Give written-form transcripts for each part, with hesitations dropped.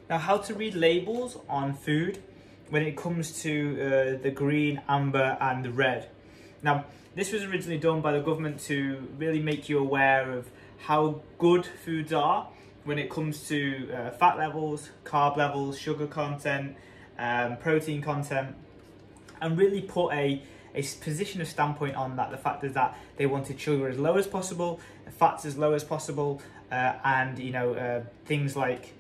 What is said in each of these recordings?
Now, how to read labels on food when it comes to the green, amber and the red. Now, this was originally done by the government to really make you aware of how good foods are when it comes to fat levels, carb levels, sugar content, protein content, and really put a position of standpoint on that. The fact is that they wanted sugar as low as possible, fats as low as possible, and things like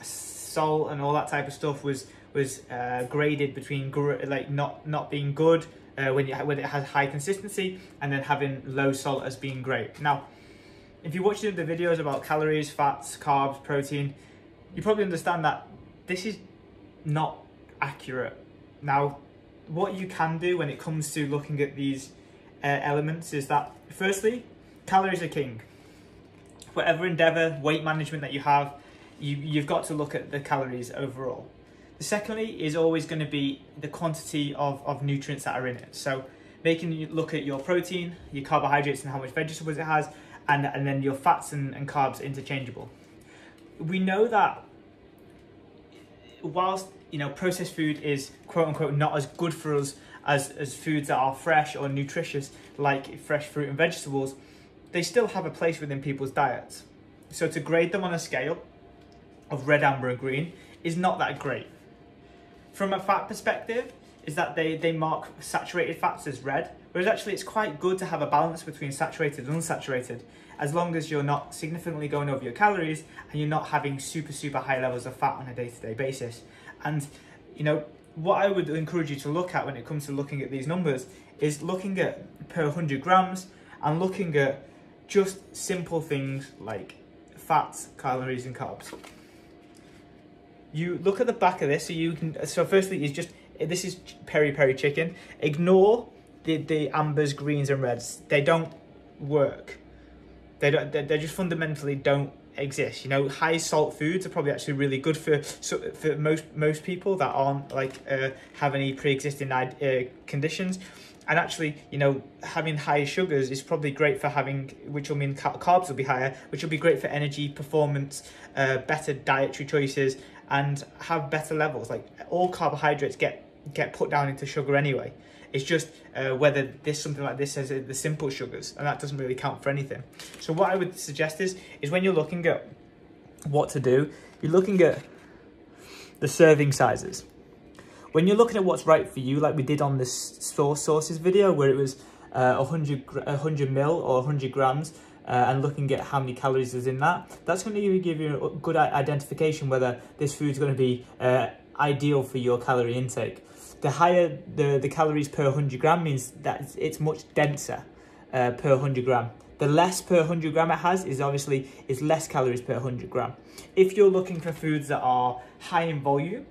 salt and all that type of stuff was graded between like not being good when it has high consistency, and then having low salt as being great. Now, if you're watching the videos about calories, fats, carbs, protein, you probably understand that this is not accurate. Now, what you can do when it comes to looking at these elements is that, firstly, calories are king. Whatever endeavour, weight management that you have, you've got to look at the calories overall. The secondly is always going to be the quantity of nutrients that are in it. So making you look at your protein, your carbohydrates and how much vegetables it has, and then your fats and carbs interchangeable. We know that whilst processed food is quote unquote not as good for us as foods that are fresh or nutritious like fresh fruit and vegetables, they still have a place within people's diets. So to grade them on a scale of red, amber and green is not that great. From a fat perspective, is that they mark saturated fats as red, whereas actually it's quite good to have a balance between saturated and unsaturated, as long as you're not significantly going over your calories and you're not having super high levels of fat on a day-to-day basis. And what I would encourage you to look at when it comes to looking at these numbers is looking at per 100 grams and looking at just simple things like fats, calories and carbs. You look at the back of this, so firstly is just, this is peri-peri chicken. Ignore the ambers, greens and reds. They don't work. They just fundamentally don't exist. High salt foods are probably actually really good for most people that aren't have any pre-existing conditions. And actually, having high sugars is probably great for having, which will mean carbs will be higher, which will be great for energy, performance, better dietary choices, and have better levels. Like, all carbohydrates get put down into sugar anyway. It's just whether something like this has the simple sugars, and that doesn't really count for anything. So what I would suggest is when you're looking at what to do, you're looking at the serving sizes. When you're looking at what's right for you, like we did on this sources video, where it was 100 mil or 100 grams, and looking at how many calories is in that, that's going to give you a good identification whether this food's going to be ideal for your calorie intake. The higher the calories per 100 gram means that it's much denser per 100 gram. The less per 100 gram it has is less calories per 100 gram. If you're looking for foods that are high in volume,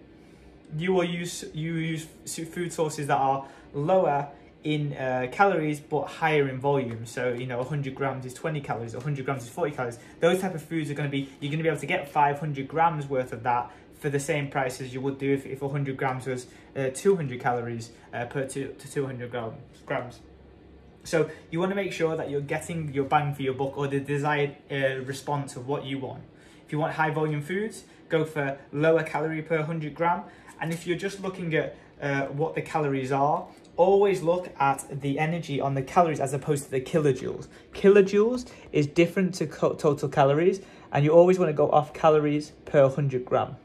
you use food sources that are lower in calories but higher in volume. So 100 grams is 20 calories, 100 grams is 40 calories. Those type of foods are you're going to be able to get 500 grams worth of that for the same price as you would do if 100 grams was 200 calories per 200 grams. So you want to make sure that you're getting your bang for your buck, or the desired response of what you want. If you want high volume foods, go for lower calorie per 100 gram. And if you're just looking at what the calories are, always look at the energy on the calories as opposed to the kilojoules. Kilojoules is different to total calories, and you always want to go off calories per 100 gram.